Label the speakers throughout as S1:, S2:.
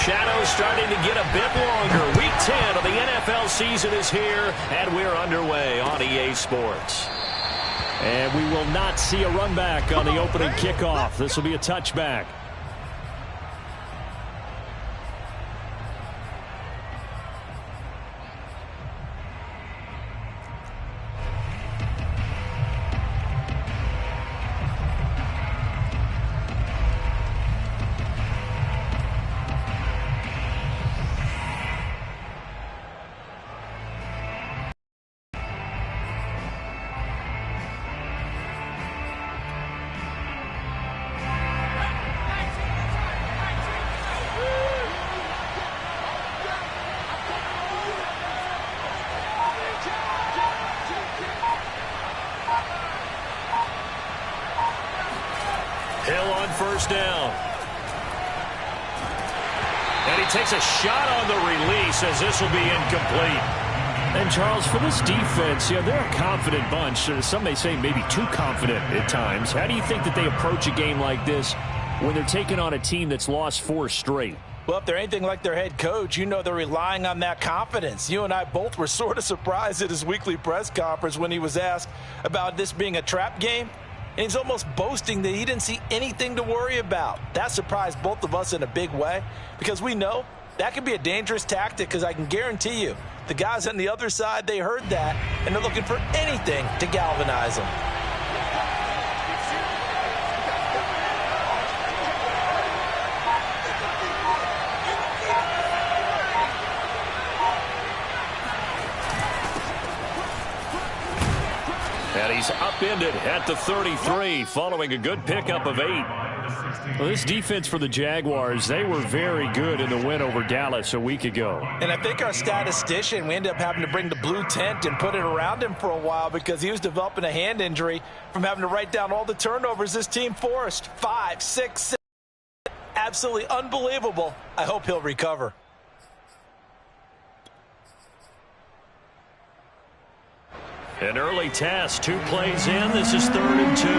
S1: shadows starting to get a bit longer. Week 10 of the NFL season is here, and we're underway on EA Sports.
S2: And we will not see a run back on the opening kickoff. This will be a touchback.
S1: Hill on first down. And he takes a shot on the release as this will be incomplete.
S2: And, Charles, for this defense, they're a confident bunch. Some may say maybe too confident at times. How do you think that they approach a game like this when they're taking on a team that's lost 4 straight?
S3: Well, if they're anything like their head coach, they're relying on that confidence. You and I both were sort of surprised at his weekly press conference when he was asked about this being a trap game. And he's almost boasting that he didn't see anything to worry about. That surprised both of us in a big way because we know that could be a dangerous tactic because I can guarantee you the guys on the other side, they heard that, and they're looking for anything to galvanize them.
S1: And he's upended at the 33 following a good pickup of 8.
S2: Well, this defense for the Jaguars, they were very good in the win over Dallas a week ago.
S3: And I think our statistician, we ended up having to bring the blue tent and put it around him for a while because he was developing a hand injury from having to write down all the turnovers this team forced. 5, 6, 7. Absolutely unbelievable. I hope he'll recover.
S1: An early test, 2 plays in. This is 3rd and 2.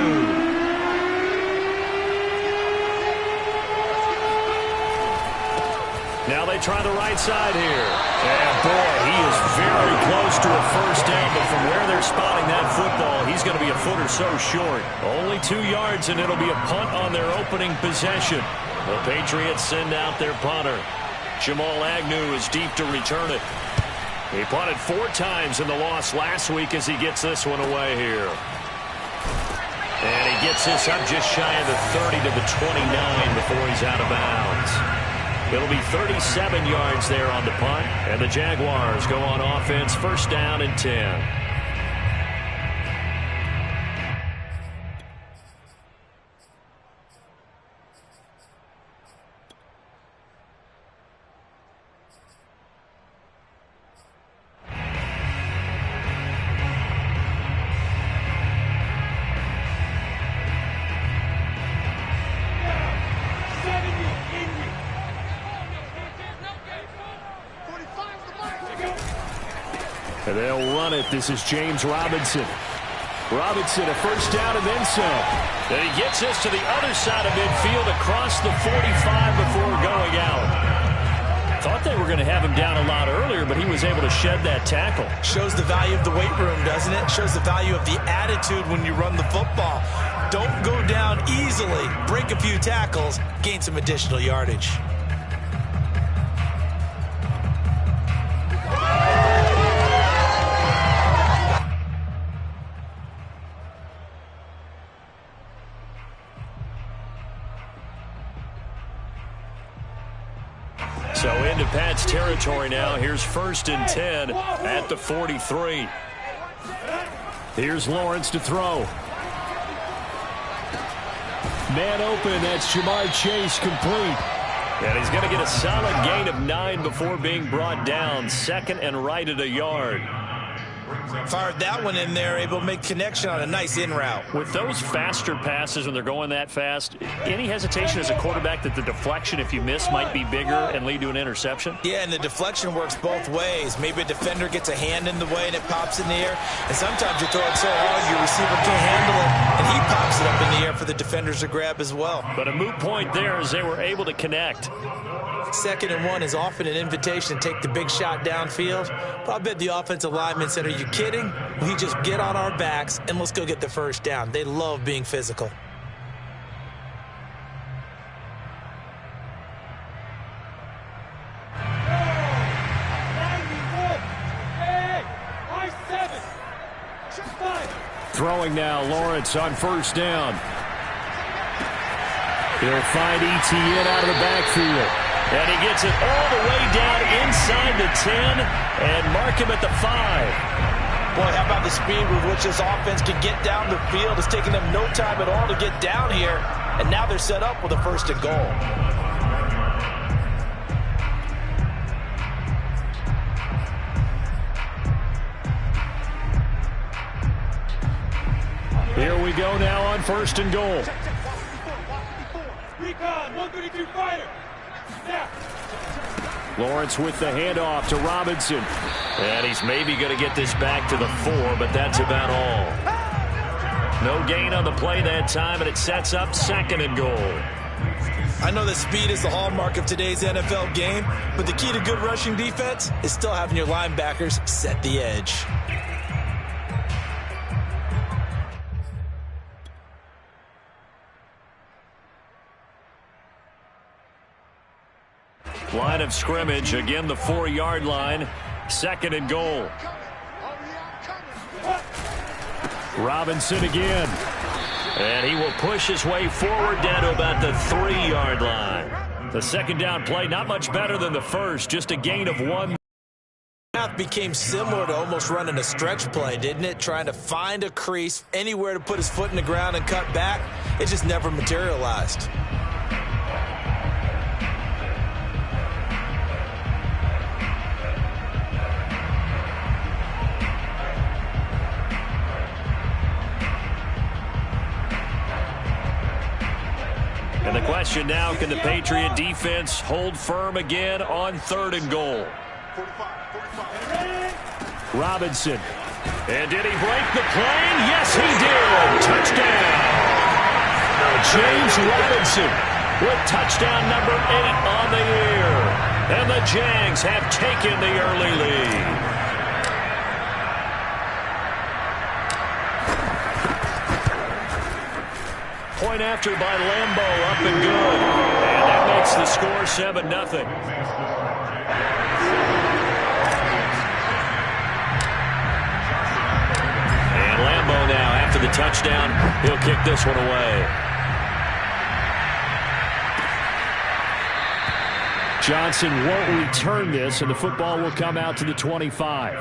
S1: Now they try the right side here. And boy, he is very close to a first down, but from where they're spotting that football, he's going to be a foot or so short. Only 2 yards, and it'll be a punt on their opening possession. The Patriots send out their punter. Jamal Agnew is deep to return it. He punted 4 times in the loss last week as he gets this one away here. And he gets this up just shy of the 30 to the 29 before he's out of bounds. It'll be 37 yards there on the punt, and the Jaguars go on offense, 1st down and 10.
S2: And they'll run it. This is James Robinson. Robinson, a first down and then some.
S1: And he gets this to the other side of midfield across the 45 before going out.
S2: Thought they were going to have him down a lot earlier, but he was able to shed that tackle.
S3: Shows the value of the weight room, doesn't it? Shows the value of the attitude when you run the football. Don't go down easily. Break a few tackles. Gain some additional yardage.
S1: So into Pat's territory now. Here's 1st and 10 at the 43.
S2: Here's Lawrence to throw. Man open. That's Jamar Chase, complete.
S1: And he's going to get a solid gain of 9 before being brought down. 2nd and right at a yard.
S3: Fired that one in there, able to make connection on a nice in route.
S2: With those faster passes when they're going that fast, any hesitation as a quarterback that the deflection, if you miss, might be bigger and lead to an interception?
S3: Yeah, and the deflection works both ways. Maybe a defender gets a hand in the way and it pops in the air. And sometimes you throw it so hard your receiver can't handle it, and he pops it up in the air for the defenders to grab as well.
S1: But a moot point there as they were able to connect.
S3: 2nd and 1 is often an invitation to take the big shot downfield. But I bet the offensive linemen said, are you kidding? We just get on our backs and let's go get the first down. They love being physical.
S2: Throwing now, Lawrence on 1st down. He'll find Etienne out of the backfield.
S1: And he gets it all the way down inside the 10 and mark him at the 5.
S3: Boy, how about the speed with which this offense can get down the field? It's taking them no time at all to get down here. And now they're set up with a 1st and goal.
S2: Here we go now on 1st and goal.
S4: Recon, 132 fighter. Snap.
S2: Lawrence with the handoff to Robinson.
S1: And he's maybe going to get this back to the 4, but that's about all. No gain on the play that time, and it sets up 2nd and goal.
S3: I know that speed is the hallmark of today's NFL game, but the key to good rushing defense is still having your linebackers set the edge.
S1: Line of scrimmage, again the 4-yard line, 2nd and goal.
S2: Robinson again.
S1: And he will push his way forward down to about the 3-yard line. The 2nd down play, not much better than the first, just a gain of 1.
S3: Path became similar to almost running a stretch play, didn't it? Trying to find a crease, anywhere to put his foot in the ground and cut back. It just never materialized.
S1: And the question now, can the Patriot defense hold firm again on 3rd and goal?
S2: Robinson.
S1: And did he break the plane? Yes, he did. Touchdown. James Robinson with touchdown number 8 on the year. And the Jags have taken the early lead. Point after by Lambeau, up and good. And that makes the score 7-0. And Lambeau now, after the touchdown, he'll kick this one away.
S2: Johnson won't return this, and the football will come out to the 25.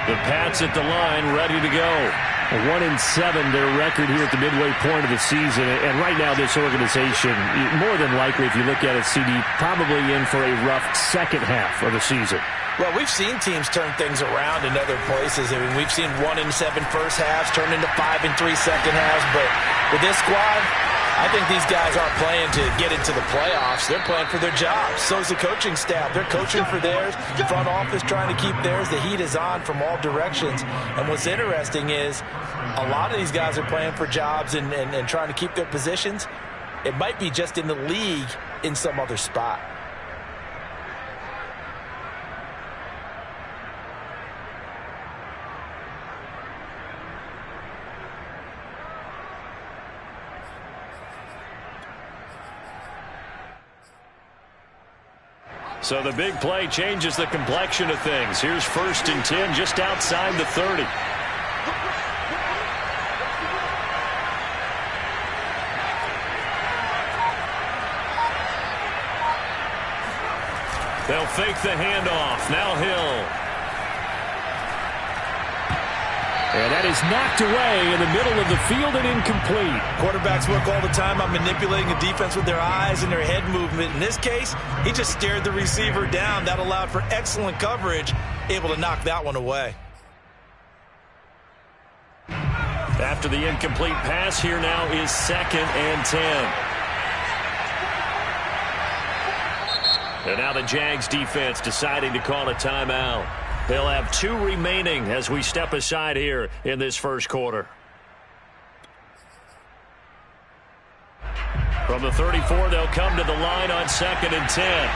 S1: The Pats at the line, ready to go.
S2: 1-7, their record here at the midway point of the season. And right now, this organization, more than likely, if you look at it, CD, probably in for a rough 2nd half of the season.
S3: Well, we've seen teams turn things around in other places. I mean, we've seen 1-7 first halves turn into 5-3 second halves. But with this squad, I think these guys aren't playing to get into the playoffs. They're playing for their jobs. So is the coaching staff. They're coaching for theirs. The front office trying to keep theirs. The heat is on from all directions. And what's interesting is a lot of these guys are playing for jobs and trying to keep their positions. It might be just in the league in some other spot.
S1: So the big play changes the complexion of things. Here's 1st and 10 just outside the 30. They'll fake the handoff. Now Hill.
S2: And that is knocked away in the middle of the field and incomplete.
S3: Quarterbacks work all the time on manipulating the defense with their eyes and their head movement. In this case, he just stared the receiver down. That allowed for excellent coverage, able to knock that one away.
S2: After the incomplete pass, here now is 2nd and 10. And now the Jags defense deciding to call a timeout. They'll have 2 remaining as we step aside here in this first quarter. From the 34, they'll come to the line on 2nd and 10.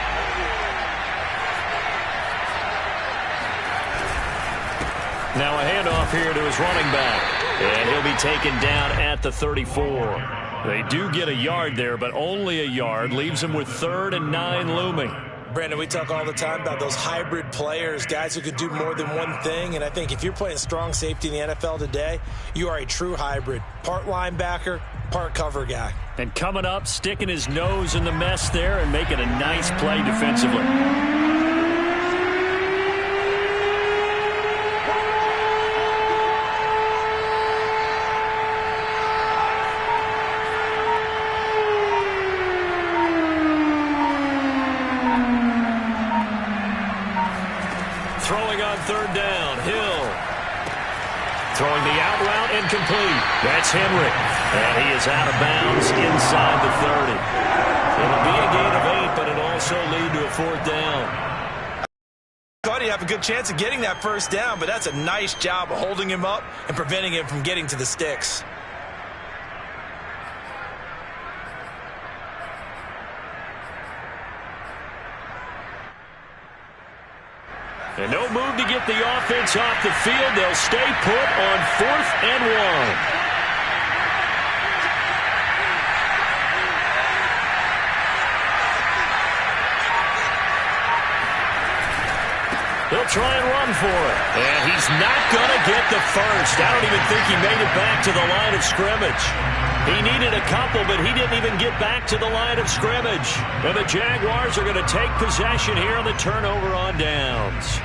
S2: Now a handoff here to his running back. And he'll be taken down at the 34. They do get a yard there, but only a yard. Leaves them with 3rd and 9 looming.
S3: Brandon, we talk all the time about those hybrid players, guys who could do more than one thing. And I think if you're playing strong safety in the NFL today, you are a true hybrid. Part linebacker, part cover guy.
S2: And coming up, sticking his nose in the mess there and making a nice play defensively. Throwing on 3rd down, Hill. Throwing the out route incomplete. That's Henry. And he is out of bounds inside the 30. It'll be a gain of 8, but it'll also lead to a 4th down.
S3: Thought he'd have a good chance of getting that 1st down, but that's a nice job of holding him up and preventing him from getting to the sticks.
S2: And no move to get the offense off the field. They'll stay put on 4th and 1. He'll try and run for it. And he's not going to get the first. I don't even think he made it back to the line of scrimmage. He needed a couple, but he didn't even get back to the line of scrimmage. And the Jaguars are going to take possession here on the turnover on downs.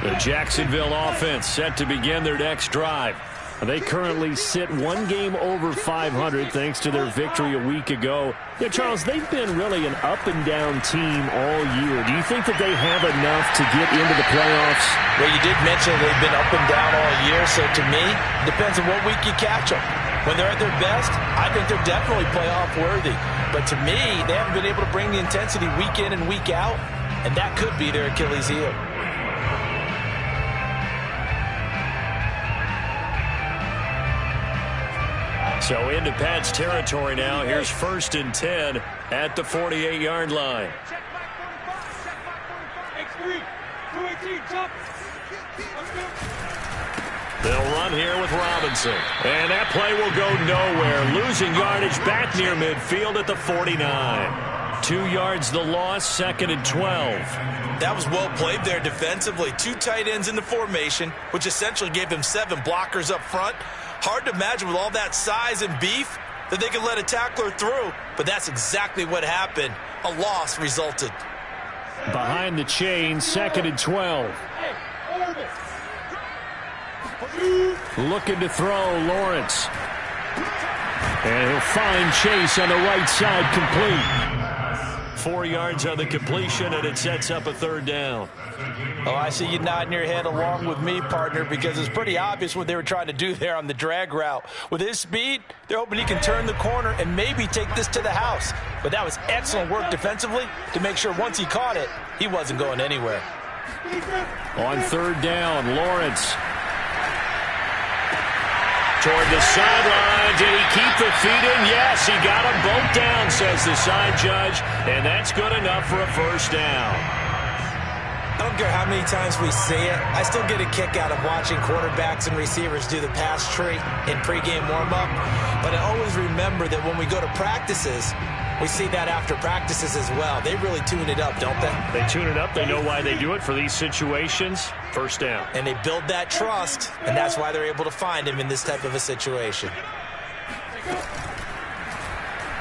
S2: The Jacksonville offense set to begin their next drive. They currently sit 1 game over 500 thanks to their victory a week ago. Yeah, Charles, they've been really an up-and-down team all year. Do you think that they have enough to get into the playoffs?
S3: Well, you did mention they've been up and down all year, so to me, it depends on what week you catch them. When they're at their best, I think they're definitely playoff-worthy. But to me, they haven't been able to bring the intensity week in and week out, and that could be their Achilles heel.
S2: So into Pat's territory now. Here's 1st and 10 at the 48-yard line. They'll run here with Robinson. And that play will go nowhere. Losing yardage back near midfield at the 49. 2 yards the loss, 2nd and 12.
S3: That was well played there defensively. 2 tight ends in the formation, which essentially gave them 7 blockers up front. Hard to imagine with all that size and beef that they could let a tackler through, but that's exactly what happened. A loss resulted.
S2: Behind the chain, 2nd and 12. Looking to throw, Lawrence. And he'll find Chase on the right side, complete. 4 yards on the completion, and it sets up a 3rd down.
S3: Oh, I see you nodding your head along with me, partner, because it's pretty obvious what they were trying to do there on the drag route. With his speed, they're hoping he can turn the corner and maybe take this to the house. But that was excellent work defensively to make sure once he caught it, he wasn't going anywhere.
S2: On 3rd down, Lawrence. Toward the sideline. Did he keep the feet in? Yes, he got them both down, says the side judge. And that's good enough for a 1st down.
S3: I don't care how many times we see it. I still get a kick out of watching quarterbacks and receivers do the pass tree in pregame warm-up. But I always remember that when we go to practices, we see that after practices as well. They really tune it up, don't they?
S2: They tune it up. They know why they do it for these situations. 1st down.
S3: And they build that trust, and that's why they're able to find him in this type of a situation.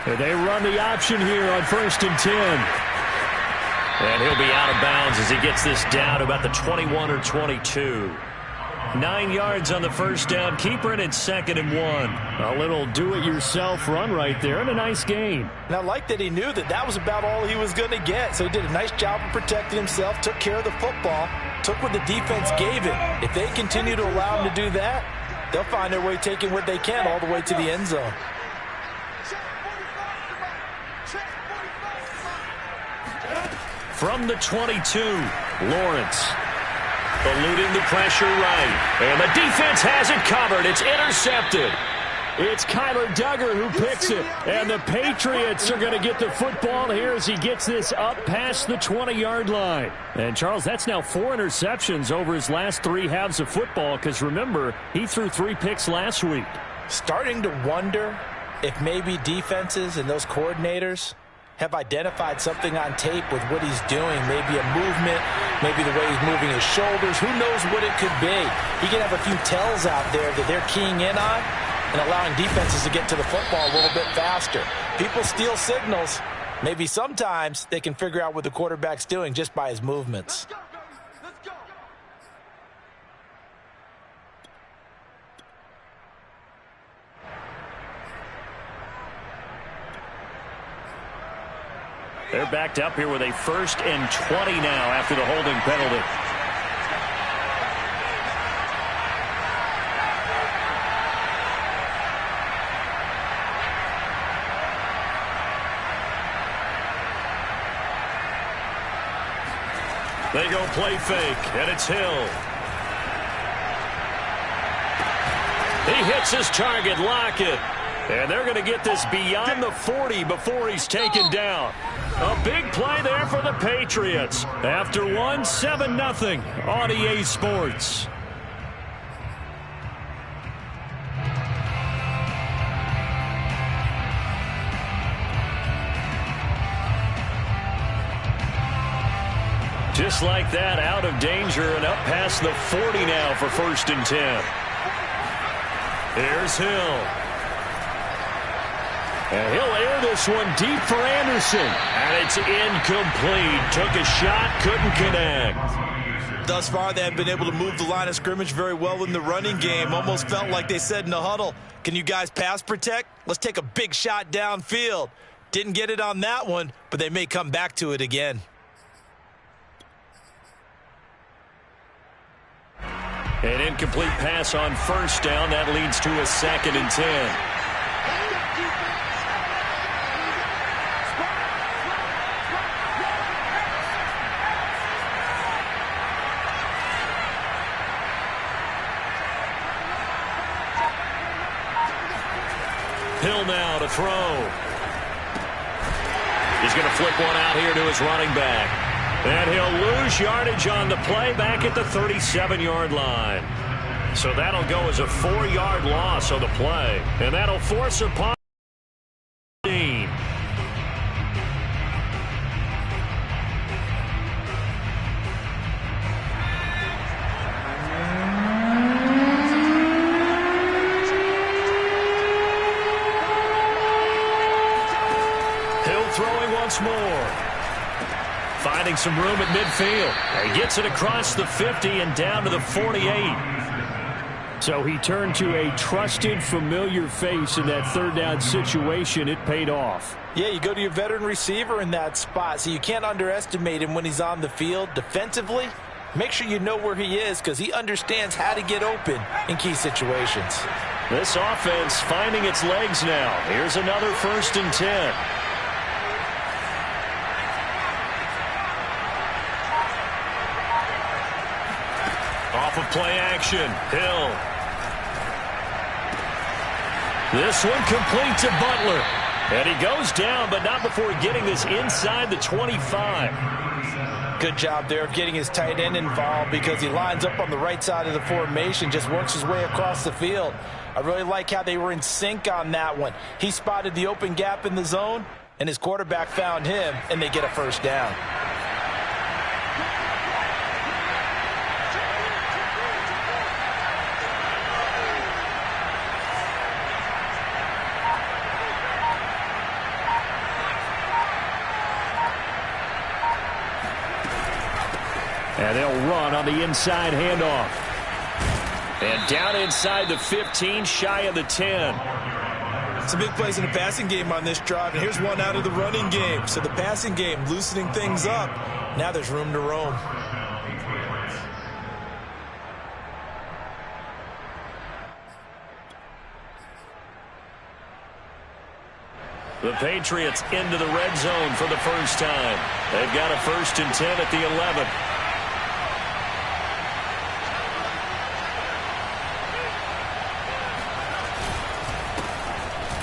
S2: And they run the option here on 1st and 10. And he'll be out of bounds as he gets this down to about the 21 or 22. 9 yards on the first down. Keeper, and it's 2nd and 1. A little do-it-yourself run right there, and a nice gain.
S3: And I like that he knew that that was about all he was going to get. So he did a nice job of protecting himself, took care of the football, took what the defense gave him. If they continue to allow him to do that, they'll find their way taking what they can all the way to the end zone.
S2: From the 22, Lawrence. Eluding the pressure right. And the defense has it covered. It's intercepted. It's Kyler Duggar who picks it. And the Patriots are going to get the football here as he gets this up past the 20-yard line. And, Charles, that's now 4 interceptions over his last 3 halves of football because, remember, he threw 3 picks last week.
S3: Starting to wonder if maybe defenses and those coordinators have identified something on tape with what he's doing. Maybe a movement, maybe the way he's moving his shoulders. Who knows what it could be? He can have a few tells out there that they're keying in on and allowing defenses to get to the football a little bit faster. People steal signals. Maybe sometimes they can figure out what the quarterback's doing just by his movements.
S2: They're backed up here with a 1st and 20 now after the holding penalty. They go play fake, and it's Hill. He hits his target, Lockett. And they're going to get this beyond the 40 before he's taken down. A big play there for the Patriots. After 7-0 on EA Sports. Just like that, out of danger and up past the 40 now for 1st and 10. Here's Hill. And he'll air this one deep for Anderson. And it's incomplete. Took a shot, couldn't connect.
S3: Thus far, they have been able to move the line of scrimmage very well in the running game. Almost felt like they said in the huddle, can you guys pass protect? Let's take a big shot downfield. Didn't get it on that one, but they may come back to it again.
S2: An incomplete pass on 1st down. That leads to a 2nd and 10. Hill now to throw. He's going to flip one out here to his running back. And he'll lose yardage on the play back at the 37-yard line. So that'll go as a 4-yard loss on the play. And that'll force a punt. Hill throwing once more. Finding some room at midfield. He gets it across the 50 and down to the 48. So he turned to a trusted, familiar face in that 3rd down situation. It paid off.
S3: Yeah, you go to your veteran receiver in that spot, so you can't underestimate him when he's on the field. Defensively, make sure you know where he is because he understands how to get open in key situations.
S2: This offense finding its legs now. Here's another 1st and 10. Off of play action, Hill. This one complete to Butler. And he goes down, but not before getting this inside the 25.
S3: Good job there of getting his tight end involved because he lines up on the right side of the formation, just works his way across the field. I really like how they were in sync on that one. He spotted the open gap in the zone, and his quarterback found him, and they get a 1st down.
S2: And they'll run on the inside handoff. And down inside the 15, shy of the 10.
S3: Some big plays in the passing game on this drive, and here's one out of the running game. So the passing game loosening things up. Now there's room to roam.
S2: The Patriots into the red zone for the first time. They've got a 1st and 10 at the 11.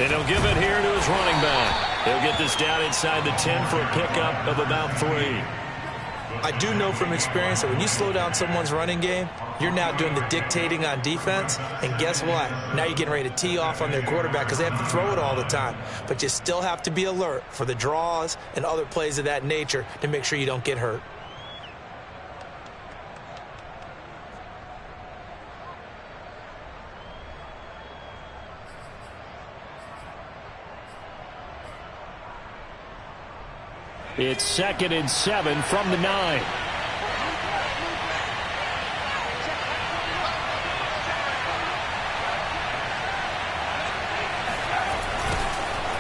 S2: And he'll give it here to his running back. He'll get this down inside the 10 for a pickup of about 3.
S3: I do know from experience that when you slow down someone's running game, you're now doing the dictating on defense. And guess what? Now you're getting ready to tee off on their quarterback because they have to throw it all the time. But you still have to be alert for the draws and other plays of that nature to make sure you don't get hurt.
S2: It's 2nd and 7 from the 9.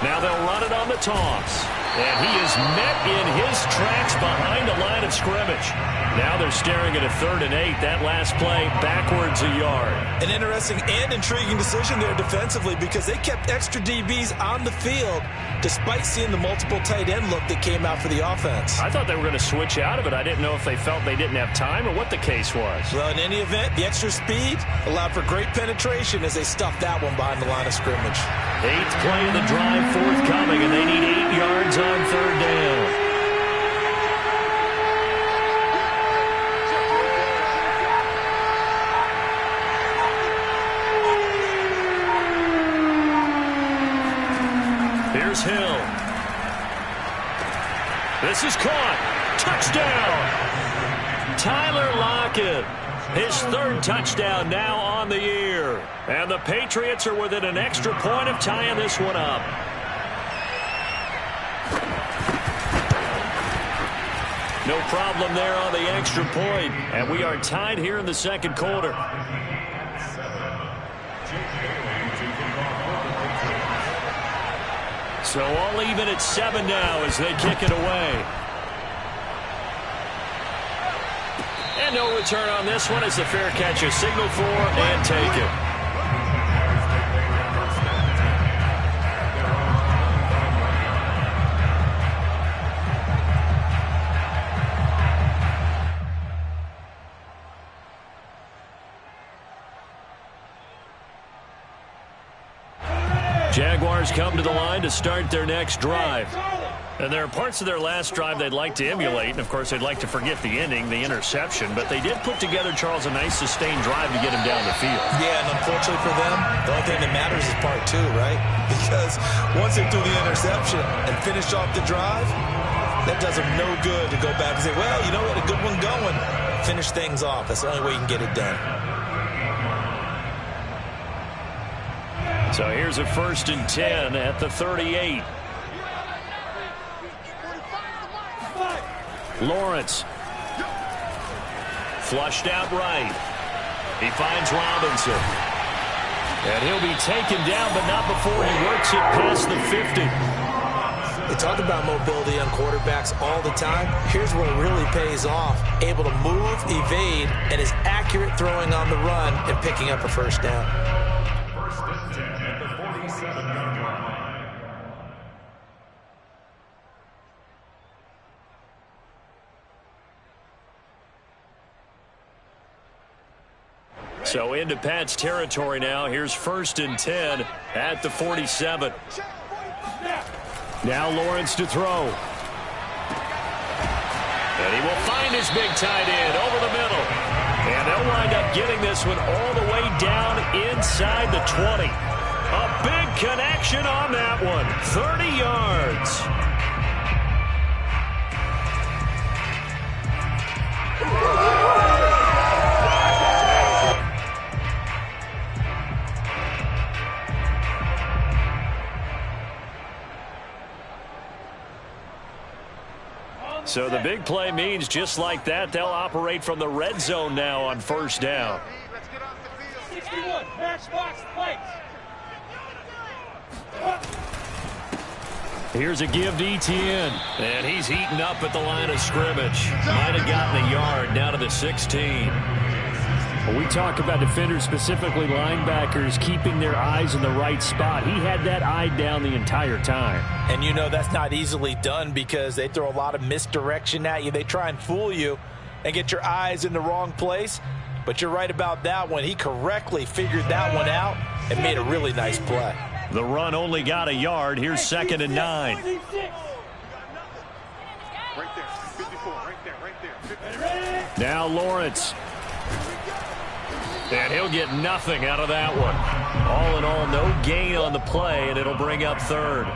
S2: Now they'll run it on the toss. And he is met in his tracks behind the line of scrimmage. Now they're staring at a 3rd and 8. That last play backwards a yard.
S3: An interesting and intriguing decision there defensively because they kept extra DBs on the field despite seeing the multiple tight end look that came out for the offense.
S2: I thought they were going to switch out of it. I didn't know if they felt they didn't have time or what the case was.
S3: Well, in any event, the extra speed allowed for great penetration as they stuffed that one behind the line of scrimmage.
S2: 8th play of the drive forthcoming, and they need 8 yards on 3rd down. Here's Hill. This is caught. Touchdown. Tyler Lockett. His 3rd touchdown now on the year. And the Patriots are within an extra point of tying this one up. No problem there on the extra point. And we are tied here in the 2nd quarter. So all even at 7 now as they kick it away. And no return on this one as the fair catch is signaled for and taken. Jaguars come to the line to start their next drive. And there are parts of their last drive they'd like to emulate. And, of course, they'd like to forget the ending, the interception. But they did put together, Charles, a nice sustained drive to get him down the field.
S3: Yeah, and unfortunately for them, the only thing that matters is part 2, right? Because once they threw the interception and finished off the drive, that does them no good to go back and say, well, you know, we had a good one going. Finish things off. That's the only way you can get it done.
S2: So here's a 1st and 10 at the 38. Lawrence. Flushed out right. He finds Robinson. And he'll be taken down, but not before he works it past the 50.
S3: They talk about mobility on quarterbacks all the time. Here's where it really pays off. Able to move, evade, and is accurate throwing on the run and picking up a 1st down.
S2: So into Pat's territory now. Here's 1st and 10 at the 47. Now Lawrence to throw. And he will find his big tight end over the middle. And they'll wind up getting this one all the way down inside the 20. A big connection on that one. 30 yards. So the big play means just like that, they'll operate from the red zone now on 1st down.
S4: 61, matchbox lights.
S2: Here's a give to Etienne. And he's heating up at the line of scrimmage. Might have gotten a yard down to the 16. When we talk about defenders, specifically linebackers, keeping their eyes in the right spot, he had that eye down the entire time.
S3: And you know that's not easily done because they throw a lot of misdirection at you. They try and fool you and get your eyes in the wrong place. But you're right about that one. He correctly figured that one out and made a really nice play.
S2: The run only got a yard. Here's 2nd and 9.
S4: Right there, 54, right there.
S2: Now Lawrence. And he'll get nothing out of that one. All in all, no gain on the play, and it'll bring up 3rd.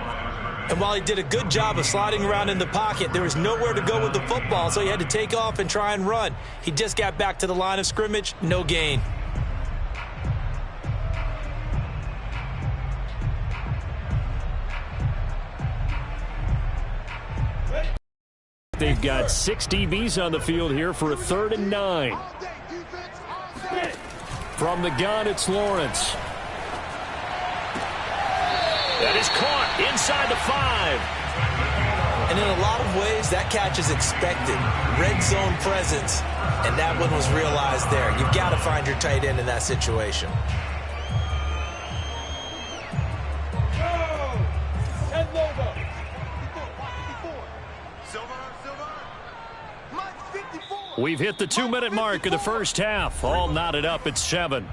S3: And while he did a good job of sliding around in the pocket, there was nowhere to go with the football, so he had to take off and try and run. He just got back to the line of scrimmage, no gain.
S2: They've got 6 DBs on the field here for a 3rd and 9. From the gun, it's Lawrence. That is caught inside the 5.
S3: And in a lot of ways, that catch is expected. Red zone presence, and that one was realized there. You've got to find your tight end in that situation.
S2: We've hit the 2-minute mark of the first half. All knotted up at 7.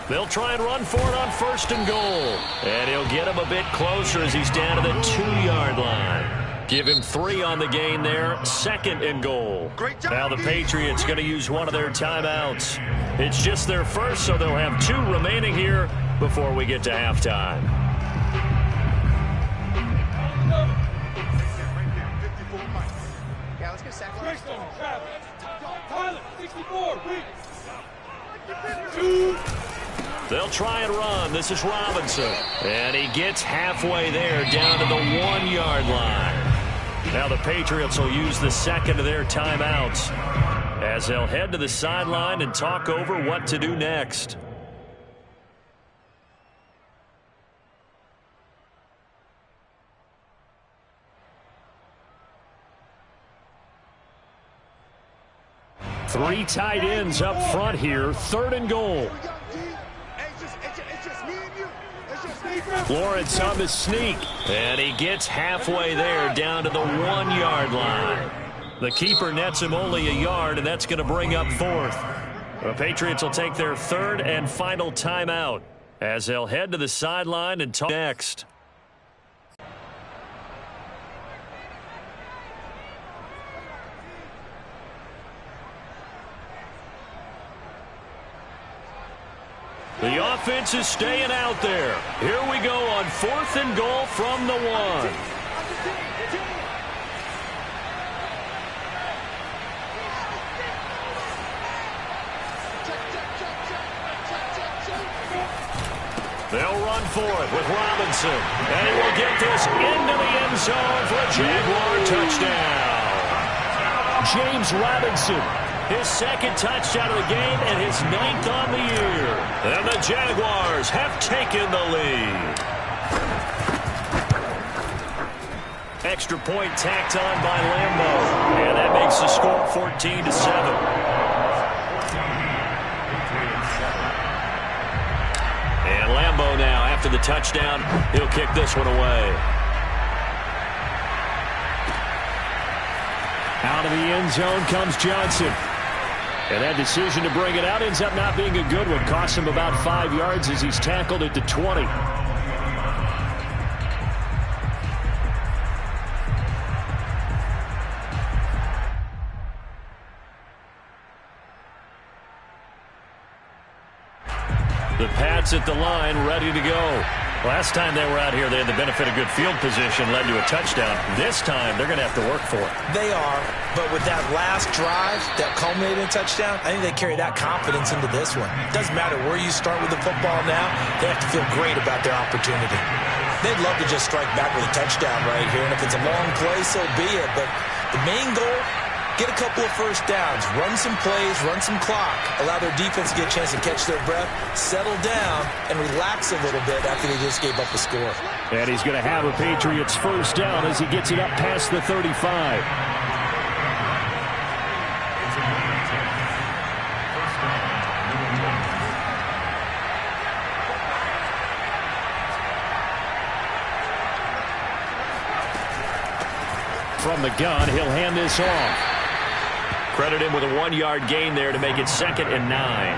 S2: They'll try and run for it on 1st and goal. And he'll get him a bit closer as he's down to the 2-yard line. Give him 3 on the gain there. 2nd and goal. Now the Patriots going to use one of their timeouts. It's just their first, so they'll have 2 remaining here before we get to halftime.
S5: Yeah, let's get sacked.
S4: Tyler, 64,
S2: They'll try and run. This is Robinson. And he gets halfway there down to the 1-yard line. Now the Patriots will use the 2nd of their timeouts as they'll head to the sideline and talk over what to do next. Three tight ends up front here. 3rd and goal. Lawrence on the sneak, and he gets halfway there down to the 1-yard line. The keeper nets him only a yard, and that's going to bring up 4th. The Patriots will take their 3rd and final timeout as they'll head to the sideline and talk next. The offense is staying out there. Here we go on 4th and goal from the 1. They'll run for it with Robinson. And he will get this into the end zone for a Jaguar touchdown. James Robinson, his 2nd touchdown of the game and his 9th on the year. And the Jaguars have taken the lead. Extra point tacked on by Lambo. And that makes the score 14-7. And Lambo now, after the touchdown, he'll kick this one away. Out of the end zone comes Johnson. And that decision to bring it out ends up not being a good one. Costs him about 5 yards as he's tackled at the 20. The Pats at the line, ready to go. Last time they were out here, they had the benefit of good field position, led to a touchdown. This time, they're going to have to work for it.
S3: They are, but with that last drive that culminated in a touchdown, I think they carry that confidence into this one. It doesn't matter where you start with the football now. They have to feel great about their opportunity. They'd love to just strike back with a touchdown right here, and if it's a long play, so be it. But the main goal, get a couple of first downs, run some plays, run some clock, allow their defense to get a chance to catch their breath, settle down, and relax a little bit after they just gave up a score.
S2: And he's going to have a Patriots first down as he gets it up past the 35. From the gun, he'll hand this off. Credit him with a 1-yard gain there to make it 2nd and 9.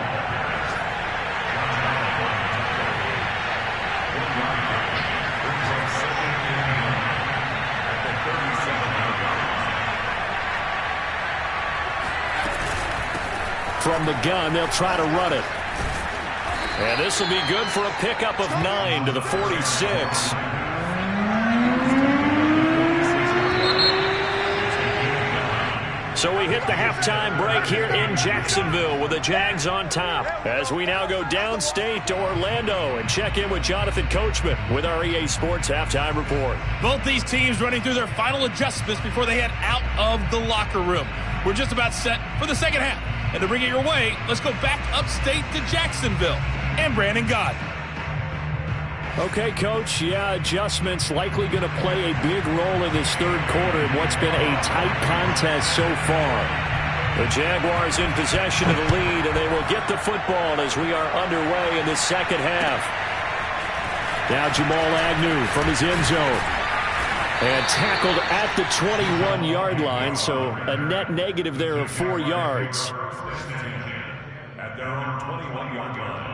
S2: From the gun, they'll try to run it. And this will be good for a pickup of 9 to the 46. So we hit the halftime break here in Jacksonville with the Jags on top. As we now go downstate to Orlando and check in with Jonathan Coachman with our EA Sports Halftime Report.
S5: Both these teams running through their final adjustments before they head out of the locker room. We're just about set for the second half. And to bring it your way, let's go back upstate to Jacksonville and Brandon Gott.
S2: Okay, Coach, yeah, adjustments likely going to play a big role in this third quarter in what's been a tight contest so far. The Jaguars in possession of the lead, and they will get the football as we are underway in the second half. Now Jamal Agnew from his end zone. And tackled at the 21-yard line, so a net negative there of 4 yards.
S6: At their own 21-yard line.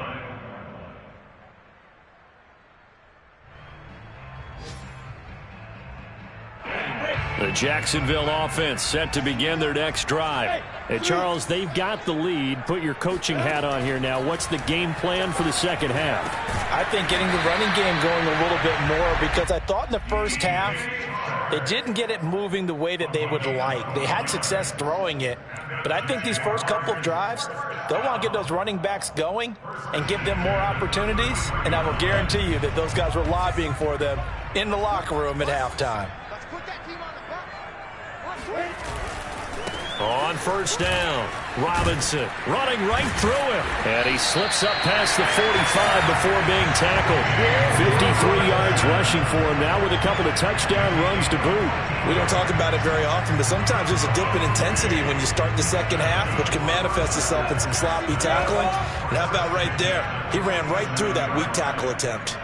S2: The Jacksonville offense set to begin their next drive. Hey, Charles, they've got the lead. Put your coaching hat on here now. What's the game plan for the second half?
S3: I think getting the running game going a little bit more, because I thought in the first half they didn't get it moving the way that they would like. They had success throwing it, but I think these first couple of drives, they'll want to get those running backs going and give them more opportunities, and I will guarantee you that those guys were lobbying for them in the locker room at halftime.
S2: On first down, Robinson running right through him. And he slips up past the 45 before being tackled. 53 yards rushing for him now with a couple of touchdown runs to boot.
S3: We don't talk about it very often, but sometimes there's a dip in intensity when you start the second half, which can manifest itself in some sloppy tackling. And how about right there? He ran right through that weak tackle attempt.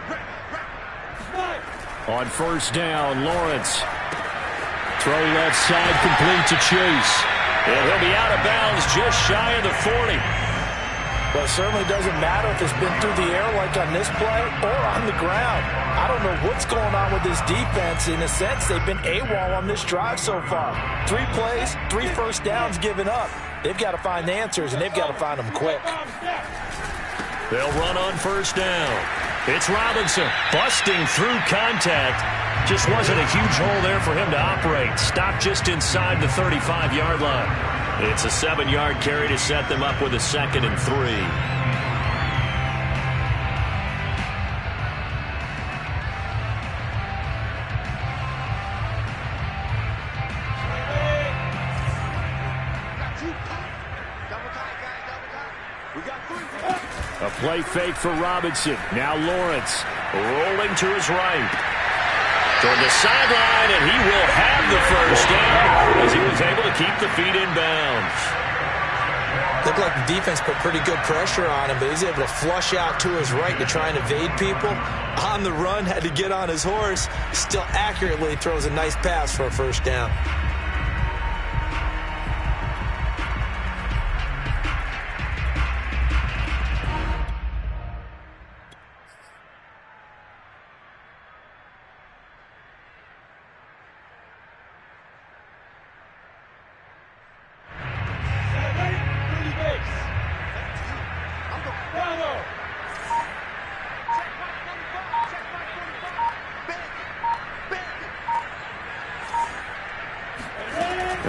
S2: On first down, Lawrence. Throw left side, complete to Chase. And he'll be out of bounds just shy of the 40.
S3: Well, it certainly doesn't matter if it's been through the air like on this play or on the ground. I don't know what's going on with this defense. In a sense, they've been AWOL on this drive so far. 3 plays, 3 first downs given up. They've got to find the answers, and they've got to find them quick.
S2: They'll run on first down. It's Robinson busting through contact. Just wasn't a huge hole there for him to operate. Stopped just inside the 35-yard line. It's a 7-yard carry to set them up with a 2nd and 3. A play fake for Robinson. Now Lawrence rolling to his right. Toward the sideline, and he will have the first down as he was able to keep the feet in bounds.
S3: Looked like the defense put pretty good pressure on him, but he's able to flush out to his right to try and evade people. On the run, had to get on his horse. Still accurately throws a nice pass for a first down.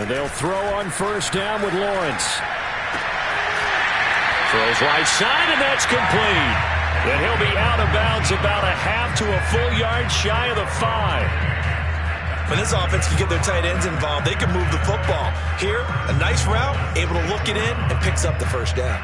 S2: And they'll throw on first down with Lawrence.
S1: Throws right side, and that's complete. And he'll be out of bounds about a half to a full yard shy of the 5.
S3: When this offense can get their tight ends involved, they can move the football. Here, a nice route, able to look it in, and picks up the first down.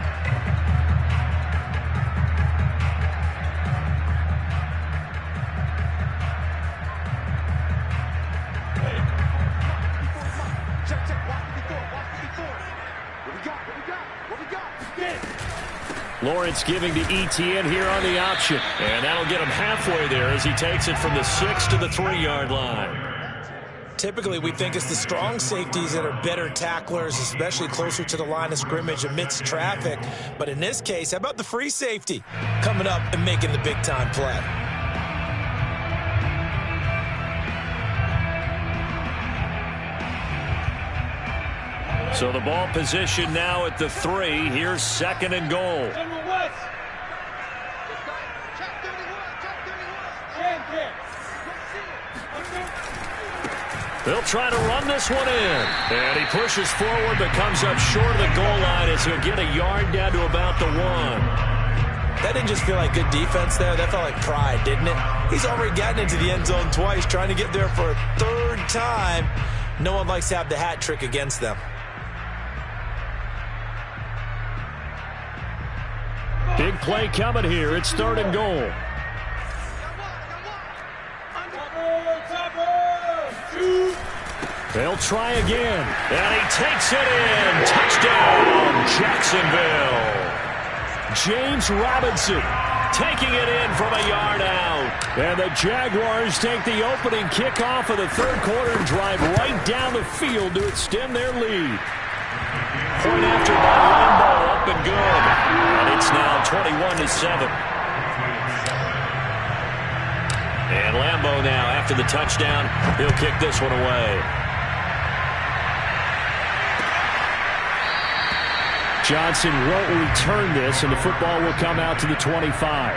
S2: Lawrence giving to ETN here on the option.
S1: And that'll get him halfway there as he takes it from the 6 to the 3-yard line.
S3: Typically, we think it's the strong safeties that are better tacklers, especially closer to the line of scrimmage amidst traffic. But in this case, how about the free safety coming up and making the big-time play?
S1: So the ball position now at the 3. Here's 2nd and goal. They'll try to run this one in. And he pushes forward but comes up short of the goal line as he'll get a yard down to about the 1.
S3: That didn't just feel like good defense there. That felt like pride, didn't it? He's already gotten into the end zone twice, trying to get there for a 3rd time. No one likes to have the hat trick against them.
S2: Big play coming here. It's 3rd and goal. They'll try again.
S1: And he takes it in. Touchdown, Jacksonville.
S2: James Robinson
S1: Taking it in from a yard out.
S2: And the Jaguars take the opening kickoff of the 3rd quarter and drive right down the field to extend their lead.
S1: Point after by Lambeau, up and good. And it's now 21-7. And Lambeau now, after the touchdown, he'll kick this one away.
S2: Johnson won't return this, and the football will come out to the 25.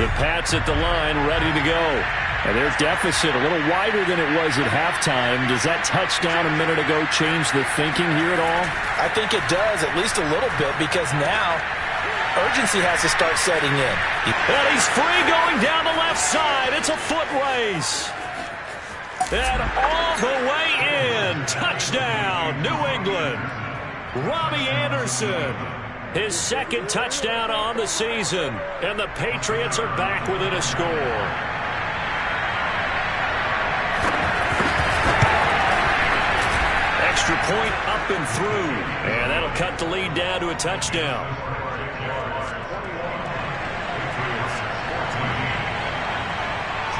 S1: The Pats at the line, ready to go.
S2: And their deficit a little wider than it was at halftime. Does that touchdown a minute ago change the thinking here at all?
S3: I think it does, at least a little bit, because now urgency has to start setting in.
S1: And he's free going down the left side. It's a foot race. And all the way in. Touchdown, New England. Robbie Anderson. His 2nd touchdown on the season. And the Patriots are back within a score. Extra point up and through. And that'll cut the lead down to a touchdown.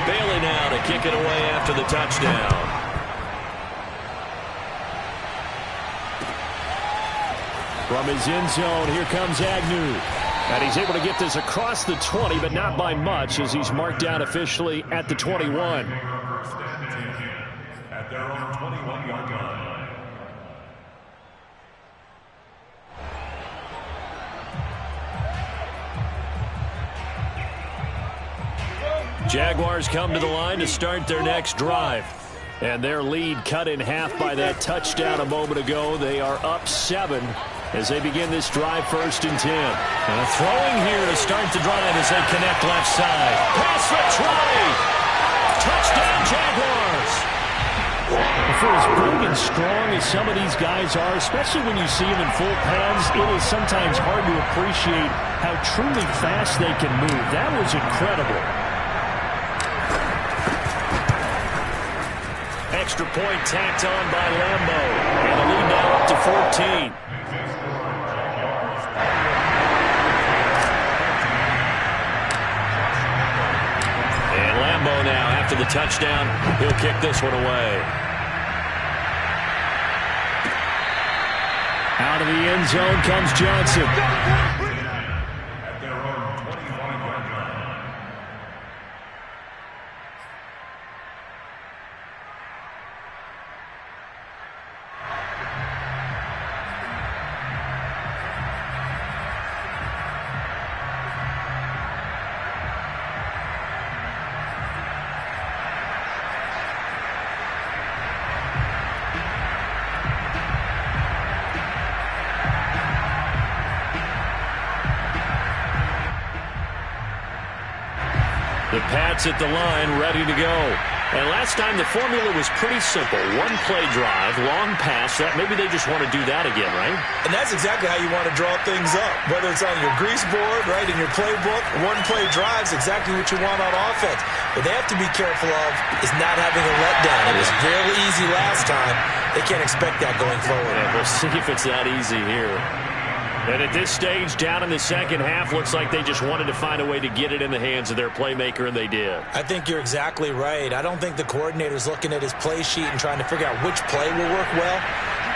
S1: Bailey now to kick it away after the touchdown.
S2: From his end zone, here comes Agnew. And he's able to get this across the 20, but not by much, as he's marked down officially at the 21.
S6: At their own 21-yard line.
S1: Jaguars come to the line to start their next drive. And their lead cut in half by that touchdown a moment ago. They are up 7 as they begin this drive, 1st and 10. And a throwing here to start the drive as they connect left side. Pass the try. Touchdown, Jaguars.
S2: For as big and strong as some of these guys are, especially when you see them in full pads, it is sometimes hard to appreciate how truly fast they can move. That was incredible.
S1: Extra point tacked on by Lambeau. And the lead now up to 14. And Lambeau now, after the touchdown, he'll kick this one away.
S2: Out of the end zone comes Johnson.
S6: At their own 25-yard line.
S2: The Pats at the line, ready to go. And last time the formula was pretty simple. One play drive, long pass. Maybe they just want to do that again, right?
S3: And that's exactly how you want to draw things up. Whether it's on your grease board, right, in your playbook, one play drive is exactly what you want on offense. What they have to be careful of is not having a letdown. It was real easy last time. They can't expect that going forward.
S2: Yeah, we'll see if it's that easy here. And at this stage, down in the second half, looks like they just wanted to find a way to get it in the hands of their playmaker, and they did.
S3: I think you're exactly right. I don't think the coordinator's looking at his play sheet and trying to figure out which play will work well.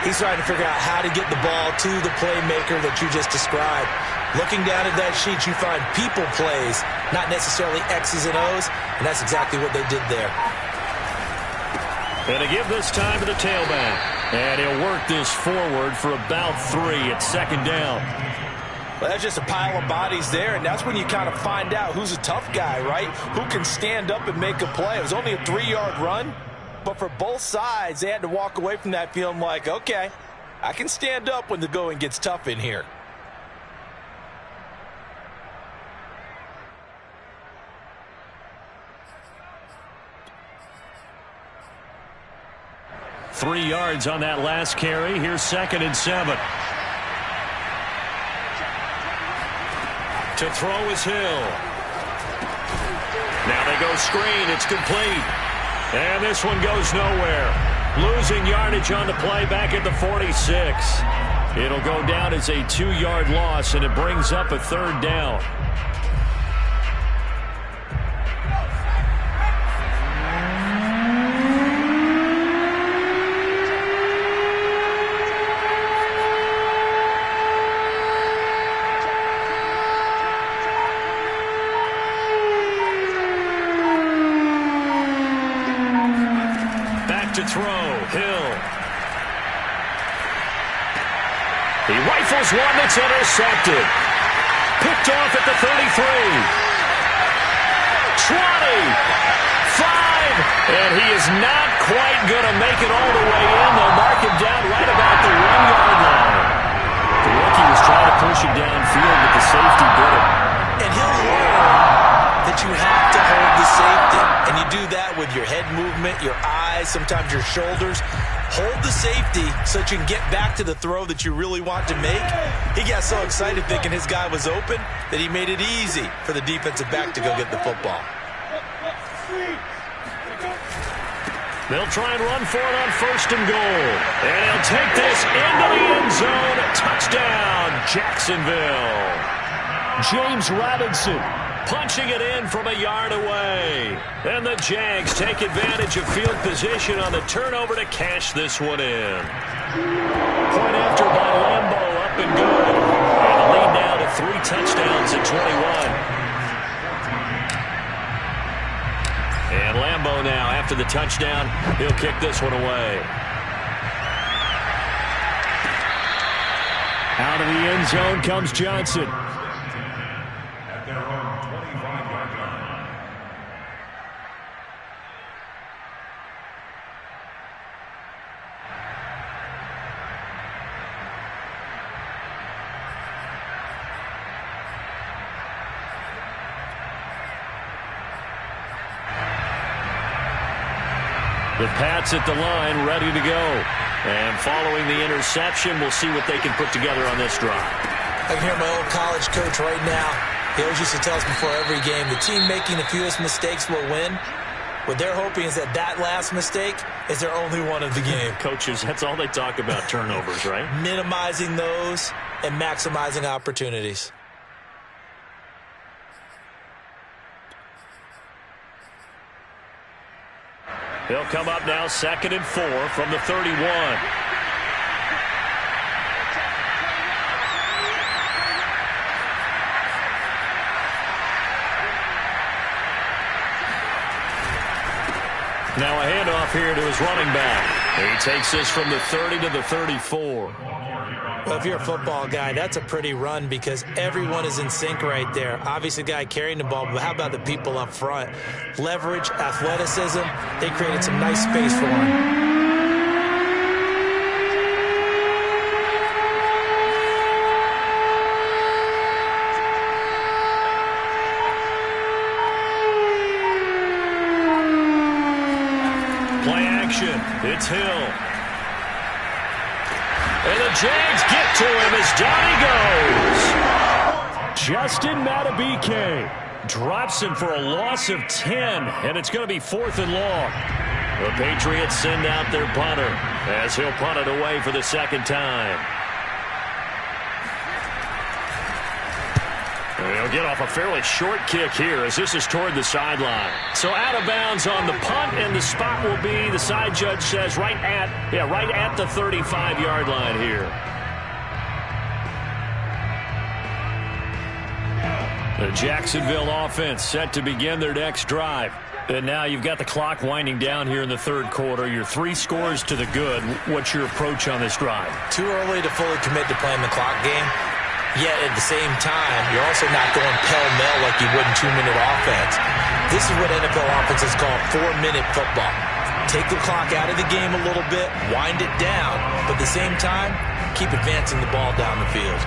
S3: He's trying to figure out how to get the ball to the playmaker that you just described. Looking down at that sheet, you find people plays, not necessarily X's and O's, and that's exactly what they did there.
S2: And to give this time to the tailback. And he'll work this forward for about 3 at second down.
S3: Well, that's just a pile of bodies there, and that's when you kind of find out who's a tough guy, right? Who can stand up and make a play. It was only a 3-yard run, but for both sides, they had to walk away from that feeling like, okay, I can stand up when the going gets tough in here.
S2: Three yards on that last carry. Here's 2nd and 7. To throw is Hill. Now they go screen. It's complete. And this one goes nowhere. Losing yardage on the play back at the 46. It'll go down as a 2-yard loss, and it brings up a 3rd down. To throw, Hill. He rifles one that's intercepted. Picked off at the 33. 20. 5. And he is not quite going to make it all the way in. They'll mark him down right about the 1-yard line. The rookie was trying to push him downfield, but the safety did it.
S3: And he'll learn that you have to hold the safety. And you do that with your head movement, your eyes, sometimes your shoulders. Hold the safety so that you can get back to the throw that you really want to make. He got so excited thinking his guy was open that he made it easy for the defensive back to go get the football.
S2: They'll try and run for it on 1st and goal. And he'll take this into the end zone. Touchdown, Jacksonville. James Robinson punching it in from a yard away. And the Jags take advantage of field position on the turnover to cash this one in. Point after by Lambo, up and good. And the lead now to 3 touchdowns at 21. And Lambo now, after the touchdown, he'll kick this one away. Out of the end zone comes Johnson.
S6: At their own 25-yard line.
S2: The Pats at the line, ready to go. And following the interception, we'll see what they can put together on this drive.
S3: I can hear my old college coach right now. He always used to tell us before every game, the team making the fewest mistakes will win. What they're hoping is that that last mistake is their only one of the game.
S2: Coaches, that's all they talk about, turnovers, right?
S3: Minimizing those and maximizing opportunities.
S2: He'll come up now 2nd and 4 from the 31. Now a handoff here to his running back. He takes this from the 30 to the 34.
S3: Well, if you're a football guy, that's a pretty run because everyone is in sync right there. Obviously, the guy carrying the ball, but how about the people up front? Leverage, athleticism, they created some nice space for him.
S2: Play action. It's Hill. And the Jags get to him as down he goes. Justin Madubuike drops him for a loss of 10, and it's going to be 4th and long. The Patriots send out their punter as he'll punt it away for the second time. He'll get off a fairly short kick here as this is toward the sideline. So out of bounds on the punt, and the spot will be, the side judge says, right at the 35-yard line here. The Jacksonville offense set to begin their next drive. And now you've got the clock winding down here in the third quarter. You're 3 scores to the good. What's your approach on this drive?
S3: Too early to fully commit to playing the clock game. Yet at the same time, you're also not going pell-mell like you would in 2-minute offense. This is what NFL offenses call 4-minute football. Take the clock out of the game a little bit, wind it down, but at the same time, keep advancing the ball down the field.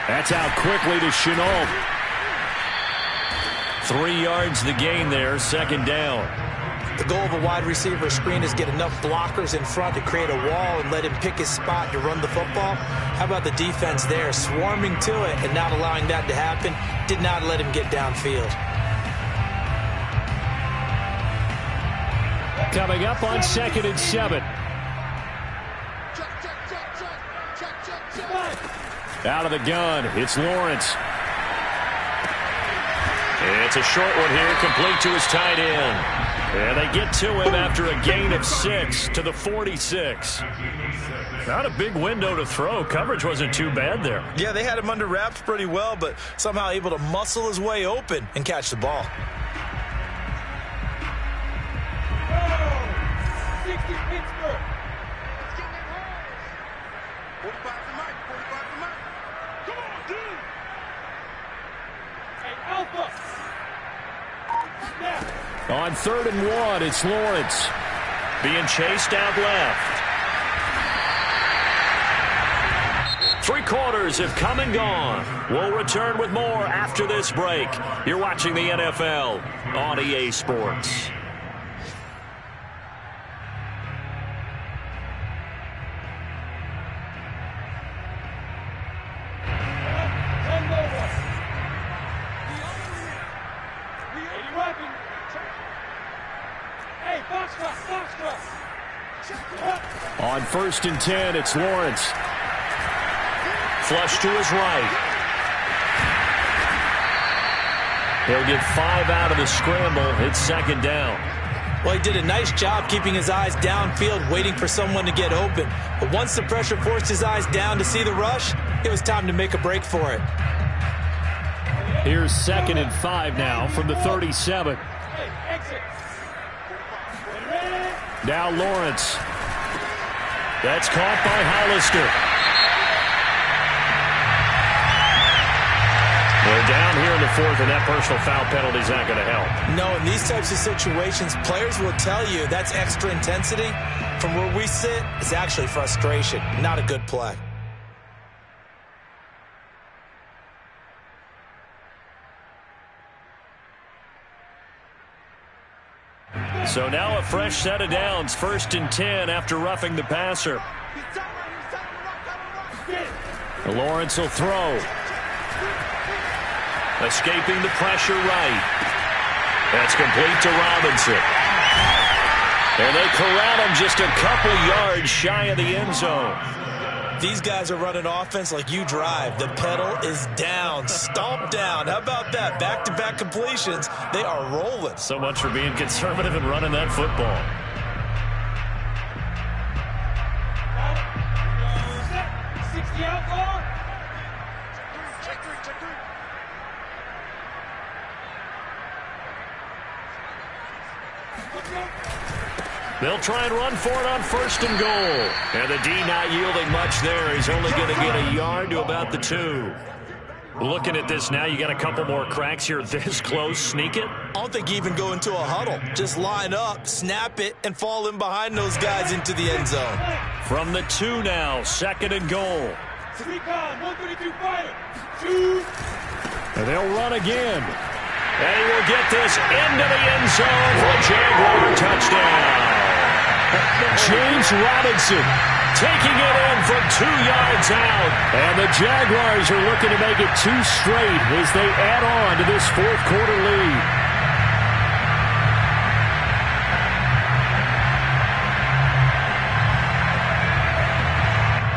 S2: That's out quickly to Chenault. 3 yards the gain there, second down.
S3: The goal of a wide receiver screen is get enough blockers in front to create a wall and let him pick his spot to run the football. How about the defense there, swarming to it and not allowing that to happen? Did not let him get downfield.
S2: Coming up on 2nd and 7. Out of the gun, it's Lawrence. It's a short one here, complete to his tight end. And they get to him after a gain of 6 to the 46. Not a big window to throw. Coverage wasn't too bad there.
S3: Yeah, they had him under wraps pretty well, but somehow able to muscle his way open and catch the ball.
S4: 60 Pittsburgh.
S6: 45 to Mike. 45 to Mike. Come on, dude.
S4: Hey, Alpha. Snap.
S2: On 3rd and 1, it's Lawrence. Being chased out left. 3 quarters have come and gone. We'll return with more after this break. You're watching the NFL on EA Sports. On 1st and 10, it's Lawrence. Flush to his right. He'll get 5 out of the scramble. It's second down.
S3: Well, he did a nice job keeping his eyes downfield, waiting for someone to get open. But once the pressure forced his eyes down to see the rush, it was time to make a break for it.
S2: Here's 2nd and 5 now from the 37. Now Lawrence. That's caught by Hollister. They're down here in the 4th, and that personal foul penalty is not going to help.
S3: No, in these types of situations, players will tell you that's extra intensity. From where we sit, it's actually frustration. Not a good play.
S2: So now a fresh set of downs, 1st and 10 after roughing the passer. Lawrence will throw. Escaping the pressure right. That's complete to Robinson. And they corral him just a couple yards shy of the end zone.
S3: These guys are running offense like you drive. The pedal is down, stomp down. How about that? Back-to-back completions. They are rolling.
S2: So much for being conservative and running that football. They'll try and run for it on 1st and goal. And the D not yielding much there. He's only going to get a yard to about the 2. Looking at this now, you got a couple more cracks here this close. Sneak it?
S3: I don't think you even go into a huddle. Just line up, snap it, and fall in behind those guys into the end zone.
S2: From the 2 now, 2nd and goal.
S4: 132 fighter. 2.
S2: And they'll run again. And he will get this into the end zone for a Jaguar touchdown. James Robinson taking it in from 2 yards out. And the Jaguars are looking to make it 2 straight as they add on to this 4th quarter lead.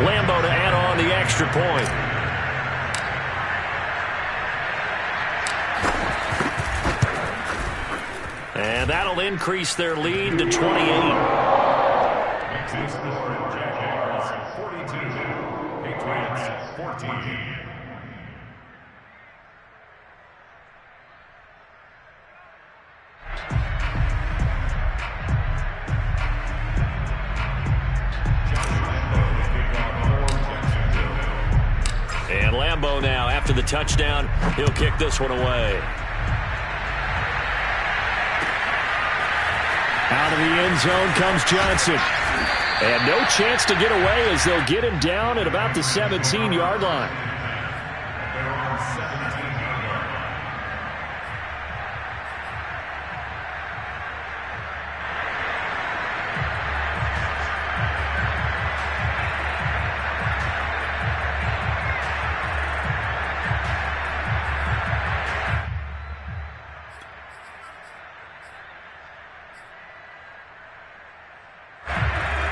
S2: Lambeau to add on the extra point. And that'll increase their lead to 28.
S6: Jaguars 42, Patriots 14.
S2: And Lambeau now, after the touchdown, he'll kick this one away. Out of the end zone comes Johnson. And no chance to get away as they'll get him down at about the 17-yard line.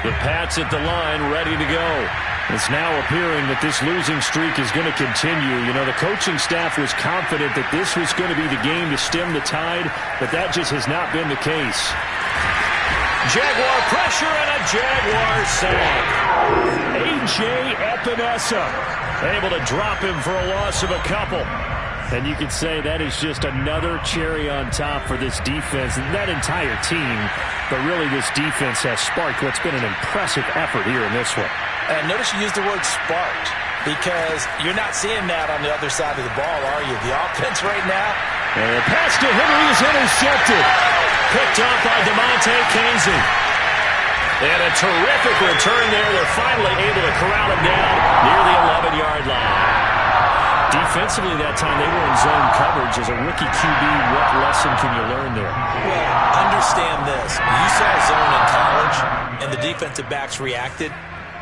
S2: The Pats at the line, ready to go. It's now appearing that this losing streak is going to continue. You know, the coaching staff was confident that this was going to be the game to stem the tide, but that just has not been the case. Jaguar pressure and a Jaguar sack. A.J. Epinesa able to drop him for a loss of a couple. And you can say that is just another cherry on top for this defense and that entire team. But really, this defense has sparked what's been an impressive effort here in this one.
S3: And notice you used the word sparked because you're not seeing that on the other side of the ball, are you? The offense right now.
S2: And the pass to Henry is intercepted. Picked up by DeMonte Kainsey. And a terrific return there. They're finally able to corral him down near the 11-yard line. Defensively that time, they were in zone coverage. As a rookie QB, what lesson can you learn there?
S3: Well, understand this. You saw zone in college, and the defensive backs reacted,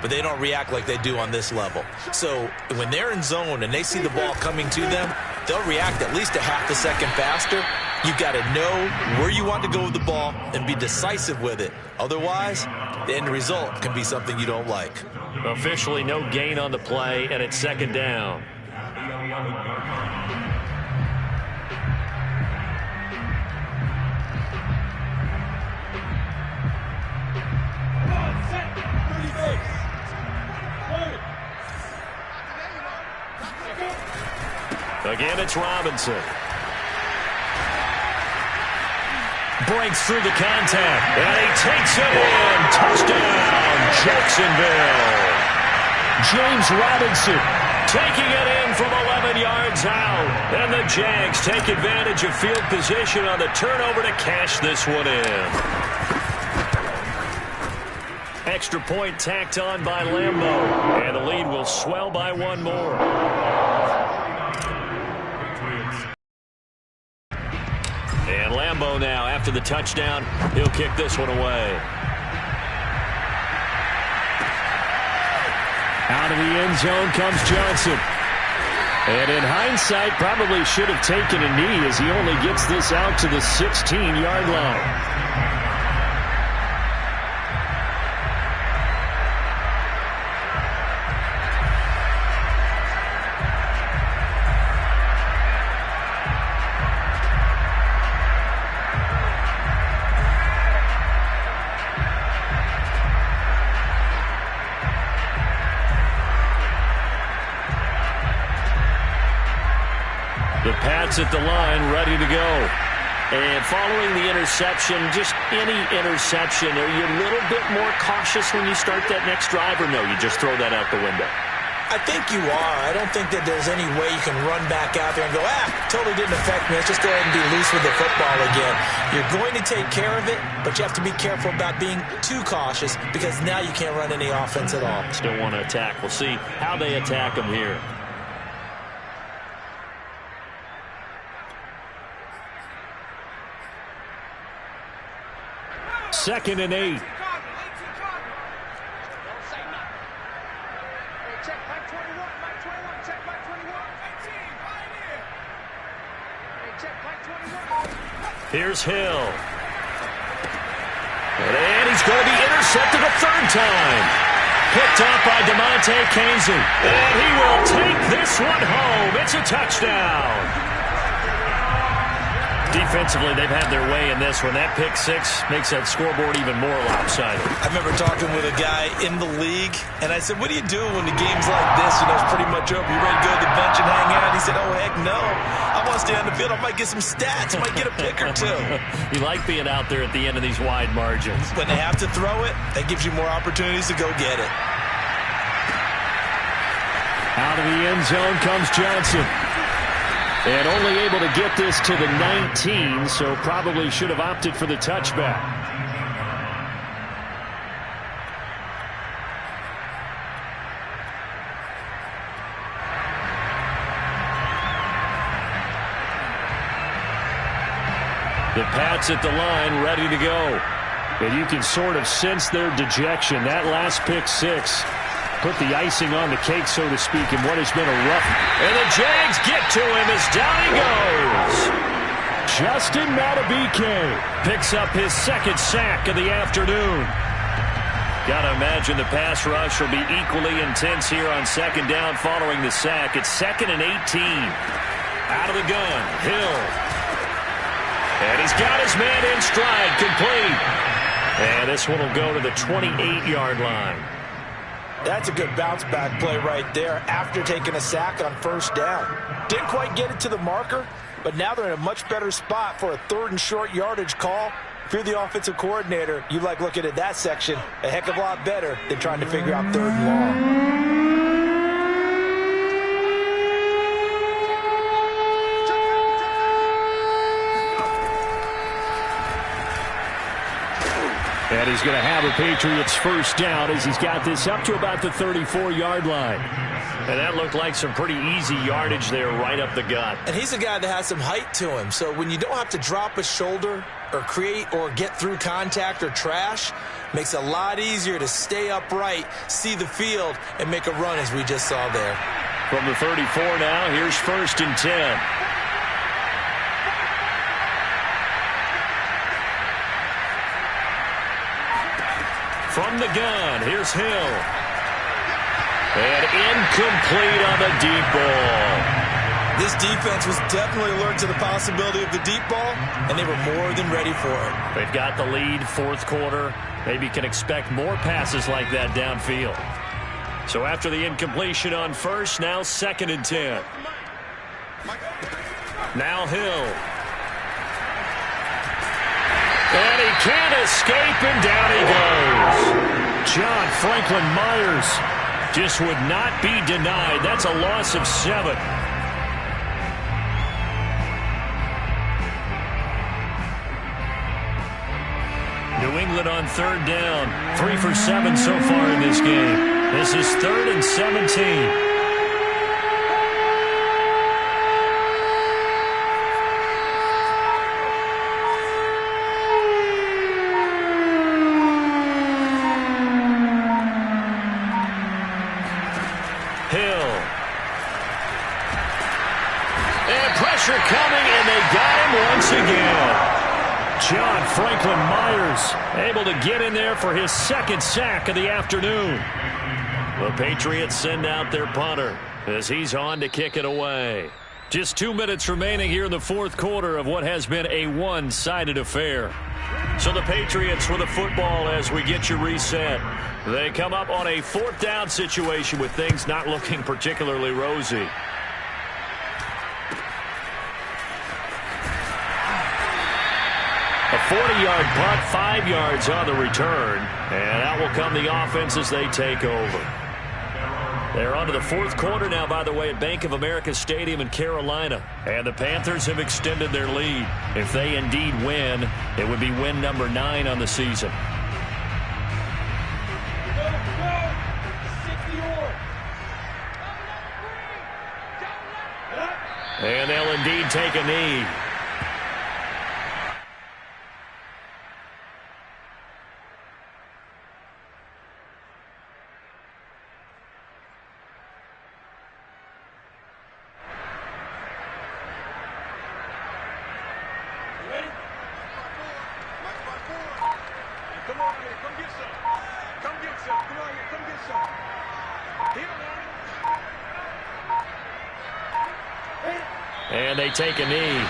S3: but they don't react like they do on this level. So when they're in zone and they see the ball coming to them, they'll react at least a half a second faster. You've got to know where you want to go with the ball and be decisive with it. Otherwise, the end result can be something you don't like.
S2: Officially no gain on the play, and it's 2nd down. Again, it's Robinson. Breaks through the contact, and he takes it in. Touchdown, Jacksonville. James Robinson taking it in from 11 yards out. And the Jags take advantage of field position on the turnover to cash this one in. Extra point tacked on by Lambeau. And the lead will swell by 1 more. And Lambeau now, after the touchdown, he'll kick this one away. Out of the end zone comes Johnson. And in hindsight, probably should have taken a knee as he only gets this out to the 16-yard line. The Pats at the line, ready to go. And following the interception, just any interception, are you a little bit more cautious when you start that next drive, or no, you just throw that out the window?
S3: I think you are. I don't think that there's any way you can run back out there and go, totally didn't affect me. Let's just go ahead and be loose with the football again. You're going to take care of it, but you have to be careful about being too cautious because now you can't run any offense at all.
S2: Still want to attack. We'll see how they attack them here. Second and 8. Here's Hill. And he's going to be intercepted a third time. Picked up by DeMonte Casey. And he will take this one home. It's a touchdown. Defensively, they've had their way in this one. That pick six makes that scoreboard even more lopsided.
S3: I remember talking with a guy in the league, and I said, what do you do when the game's like this? You know, it's pretty much over. You ready to go to the bench and hang out? He said, oh, heck no. I want to stay on the field. I might get some stats. I might get a pick or two.
S2: You like being out there at the end of these wide margins.
S3: When they have to throw it, that gives you more opportunities to go get it.
S2: Out of the end zone comes Johnson. And only able to get this to the 19, so probably should have opted for the touchback. The Pats at the line, ready to go. And you can sort of sense their dejection. That last pick six put the icing on the cake, so to speak, in what has been a rough. And the Jags get to him as down he goes. Justin Madubuike picks up his second sack of the afternoon. Got to imagine the pass rush will be equally intense here on second down following the sack. It's 2nd and 18. Out of the gun, Hill. And he's got his man in stride, complete. And this one will go to the 28-yard line.
S3: That's a good bounce-back play right there after taking a sack on first down. Didn't quite get it to the marker, but now they're in a much better spot for a 3rd and short yardage call. If you're the offensive coordinator, you like looking at that section a heck of a lot better than trying to figure out 3rd and long.
S2: And he's going to have a Patriots first down as he's got this up to about the 34-yard line. And that looked like some pretty easy yardage there right up the gut.
S3: And he's a guy that has some height to him. So when you don't have to drop a shoulder or create or get through contact or trash, makes it a lot easier to stay upright, see the field, and make a run as we just saw there.
S2: From the 34 now, here's 1st and 10. From the gun, here's Hill. And incomplete on the deep ball.
S3: This defense was definitely alert to the possibility of the deep ball, and they were more than ready for it.
S2: They've got the lead, 4th quarter. Maybe can expect more passes like that downfield. So after the incompletion on first, now 2nd and 10. Now Hill. And he can't escape, and down he goes. John Franklin Myers just would not be denied. That's a loss of 7. New England on 3rd down. 3 for 7 so far in this game. This is 3rd and 17. Coming, and they got him once again. John Franklin Myers able to get in there for his 2nd sack of the afternoon. The Patriots send out their punter as he's on to kick it away. Just 2 minutes remaining here in the 4th quarter of what has been a one-sided affair. So the Patriots with the football as we get you reset. They come up on a 4th down situation with things not looking particularly rosy. A 40-yard punt, 5 yards on the return. And out will come the offense as they take over. They're on to the fourth quarter now, by the way, at Bank of America Stadium in Carolina. And the Panthers have extended their lead. If they indeed win, it would be win number 9 on the season. And they'll indeed take a knee.
S4: Come on here, come get some. Come get some. Come on here, come get some. Here, man.
S2: And they take a knee.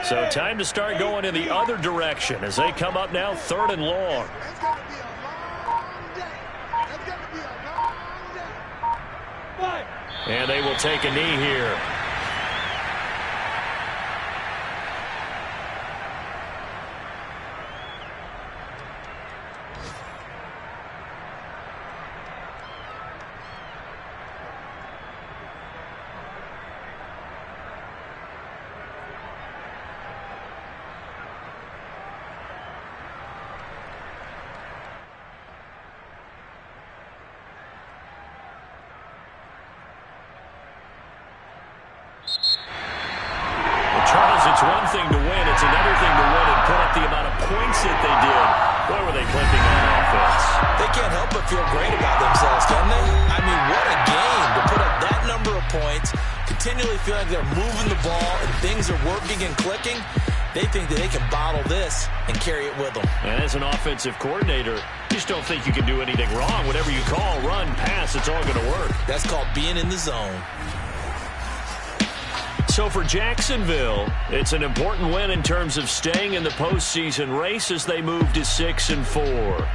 S2: So time to start going in the other direction as they come up now 3rd and long.
S7: It's going to be a long day. It's going to be a long day.
S2: And they will take a knee here. Charles, it's one thing to win. It's another thing to win and put up the amount of points that they did. Boy, were they clicking on offense.
S3: They can't help but feel great about themselves, can they? I mean, what a game to put up that number of points, continually feeling they're moving the ball and things are working and clicking. They think that they can bottle this and carry it with them.
S2: And as an offensive coordinator, you just don't think you can do anything wrong. Whatever you call, run, pass, it's all going to work.
S3: That's called being in the zone.
S2: So for Jacksonville, it's an important win in terms of staying in the postseason race as they move to 6-4.